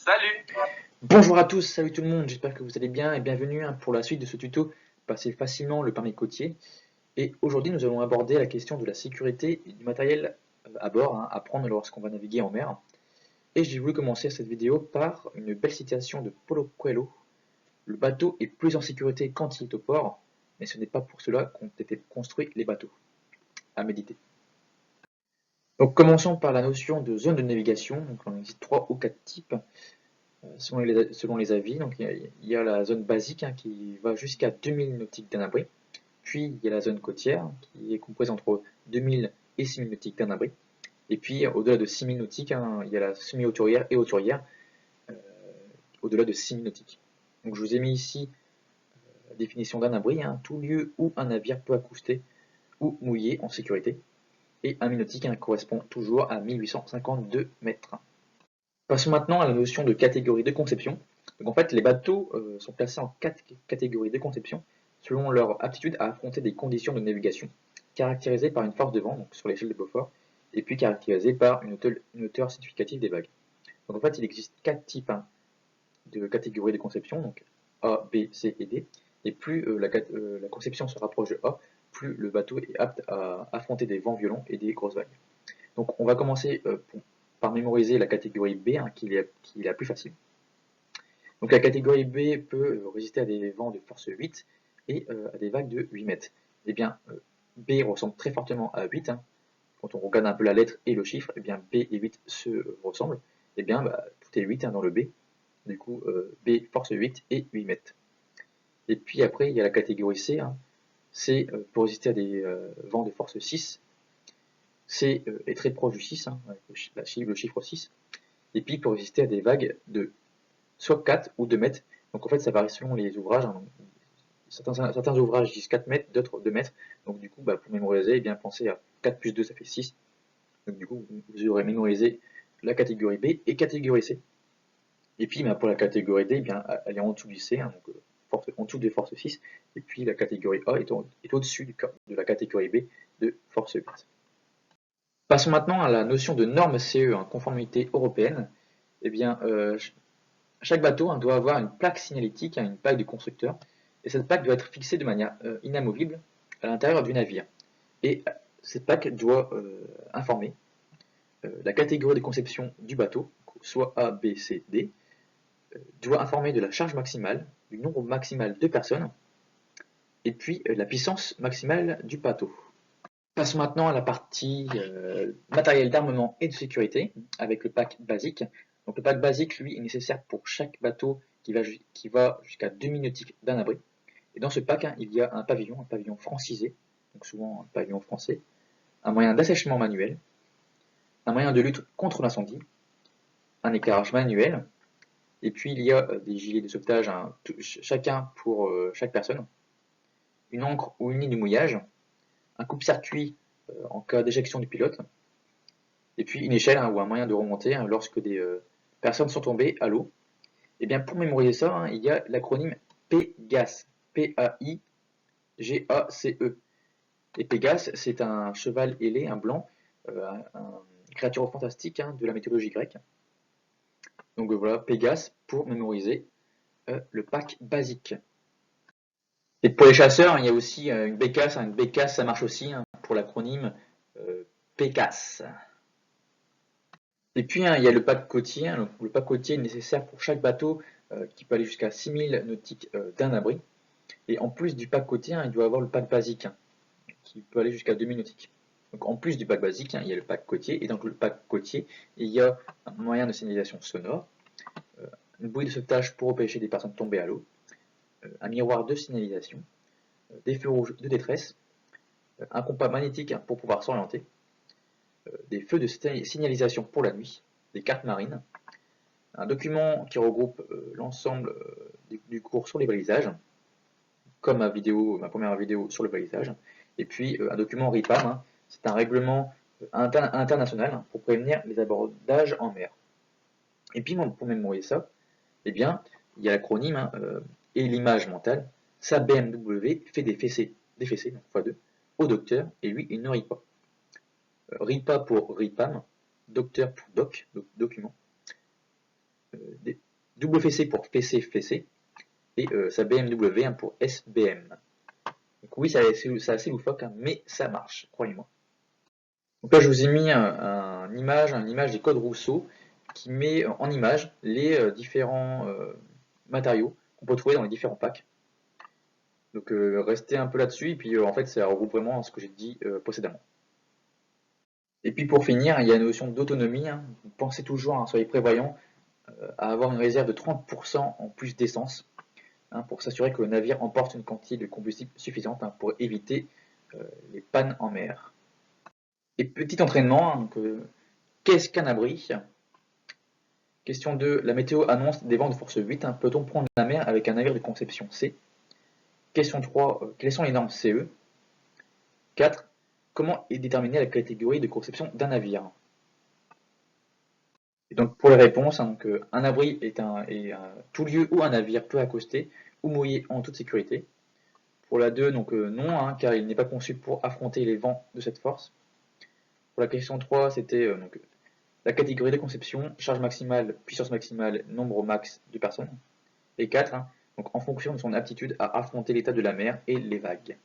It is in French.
Salut! Bonjour à tous, salut tout le monde, j'espère que vous allez bien et bienvenue pour la suite de ce tuto Passer facilement le permis côtier. Et aujourd'hui nous allons aborder la question de la sécurité et du matériel à bord à prendre lorsqu'on va naviguer en mer. Et j'ai voulu commencer cette vidéo par une belle citation de Paulo Coelho. Le bateau est plus en sécurité quand il est au port, mais ce n'est pas pour cela qu'ont été construits les bateaux. À méditer. Donc commençons par la notion de zone de navigation. Donc on existe 3 ou 4 types. Selon les avis. Donc, il y a la zone basique qui va jusqu'à 2000 nautiques d'un abri. Puis il y a la zone côtière qui est comprise entre 2000 et 6000 nautiques d'un abri. Et puis au-delà de 6000 nautiques, il y a la semi-hauturière et hauturière euh, au-delà de 6000 nautiques. Donc je vous ai mis ici la définition d'un abri, tout lieu où un navire peut accoster ou mouiller en sécurité. Et un 1000 nautique correspond toujours à 1852 mètres. Passons maintenant à la notion de catégorie de conception. Donc en fait, les bateaux sont classés en 4 catégories de conception selon leur aptitude à affronter des conditions de navigation, caractérisées par une force de vent, donc sur l'échelle de Beaufort, et puis caractérisées par une hauteur significative des vagues. Donc en fait, il existe 4 types de catégories de conception, donc A, B, C et D, et plus la conception se rapproche de A, plus le bateau est apte à affronter des vents violents et des grosses vagues. Donc on va commencer par mémoriser la catégorie B, qui est la plus facile. Donc la catégorie B peut résister à des vents de force 8 et à des vagues de 8 mètres. Eh bien, B ressemble très fortement à 8. Quand on regarde un peu la lettre et le chiffre, eh bien B et 8 se ressemblent. Eh bien, tout est 8 dans le B. Du coup, B force 8 et 8 mètres. Et puis après, il y a la catégorie C. C peut résister à des vents de force 6. C est très proche du 6, avec le chiffre 6. Et puis, il peut résister à des vagues de soit 4 ou 2 mètres. Donc en fait, ça varie selon les ouvrages. Certains ouvrages disent 4 mètres, d'autres 2 mètres. Donc du coup, pour mémoriser, eh bien pensez à 4 plus 2, ça fait 6. Donc du coup, vous aurez mémorisé la catégorie B et catégorie C. Et puis pour la catégorie D, eh bien, elle est en dessous du C, donc en dessous de force 6. Et puis la catégorie A est au-dessus de la catégorie B de force 8. Passons maintenant à la notion de norme CE, conformité européenne. Eh bien, chaque bateau doit avoir une plaque signalétique, une plaque du constructeur, et cette plaque doit être fixée de manière inamovible à l'intérieur du navire. Et cette plaque doit informer la catégorie de conception du bateau, soit A, B, C, D, doit informer de la charge maximale, du nombre maximal de personnes, et puis la puissance maximale du bateau. Passons maintenant à la partie matériel d'armement et de sécurité, avec le pack basique. Donc le pack basique, lui, est nécessaire pour chaque bateau qui va jusqu'à 2000 nautiques d'un abri. Et dans ce pack, il y a un pavillon francisé, donc souvent un pavillon français, un moyen d'assèchement manuel, un moyen de lutte contre l'incendie, un éclairage manuel, et puis il y a des gilets de sauvetage, chacun pour chaque personne, une encre ou une ligne de mouillage, un coupe-circuit en cas d'éjection du pilote, et puis une échelle ou un moyen de remonter lorsque des personnes sont tombées à l'eau. Et bien pour mémoriser ça, il y a l'acronyme PGACE, P-A-I-G-A-C-E. Et Pégase, c'est un cheval ailé, un blanc, une créature fantastique de la mythologie grecque. Donc voilà, Pégase pour mémoriser le pack basique. Et pour les chasseurs, il y a aussi une bécasse. Une bécasse, ça marche aussi pour l'acronyme PECAS. Et puis, il y a le pack côtier. Le pack côtier est nécessaire pour chaque bateau qui peut aller jusqu'à 6000 nautiques d'un abri. Et en plus du pack côtier, il doit avoir le pack basique qui peut aller jusqu'à 2000 nautiques. Donc en plus du pack basique, il y a le pack côtier. Et dans le pack côtier, il y a un moyen de signalisation sonore, une bouée de sauvetage pour empêcher des personnes tombées à l'eau, un miroir de signalisation, des feux rouges de détresse, un compas magnétique pour pouvoir s'orienter, des feux de signalisation pour la nuit, des cartes marines, un document qui regroupe l'ensemble du cours sur les balisages, comme ma première vidéo sur le balisage, et puis un document RIPAM, c'est un règlement international pour prévenir les abordages en mer. Et puis pour mémoriser ça, eh bien, il y a l'acronyme et l'image mentale. Sa BMW fait des fessées, donc x2, au docteur, et lui, il ne rit pas. RIPA pour RIPAM, docteur pour doc, document. WC pour fessé, et sa BMW pour SBM. Donc oui, c'est assez loufoque, hein, mais ça marche, croyez-moi. Donc là, je vous ai mis une image des codes Rousseau qui met en image les différents matériaux qu'on peut trouver dans les différents packs. Donc restez un peu là-dessus, et puis en fait, ça regroupe vraiment ce que j'ai dit précédemment. Et puis pour finir, il y a la notion d'autonomie. Hein. Pensez toujours, hein, soyez prévoyants, à avoir une réserve de 30% en plus d'essence, hein, pour s'assurer que le navire emporte une quantité de combustible suffisante, hein, pour éviter les pannes en mer. Et petit entraînement, hein, qu'est-ce qu'un abri? Question 2, la météo annonce des vents de force 8, hein, peut-on prendre la mer avec un navire de conception C? Question 3, quelles sont les normes CE? 4, comment est déterminée la catégorie de conception d'un navire? Et donc pour les réponses, hein, donc, un abri est tout lieu où un navire peut accoster ou mouiller en toute sécurité. Pour la 2, donc non, hein, car il n'est pas conçu pour affronter les vents de cette force. Pour la question 3, c'était la catégorie de conception, charge maximale, puissance maximale, nombre max de personnes. Et 4, hein, donc en fonction de son aptitude à affronter l'état de la mer et les vagues.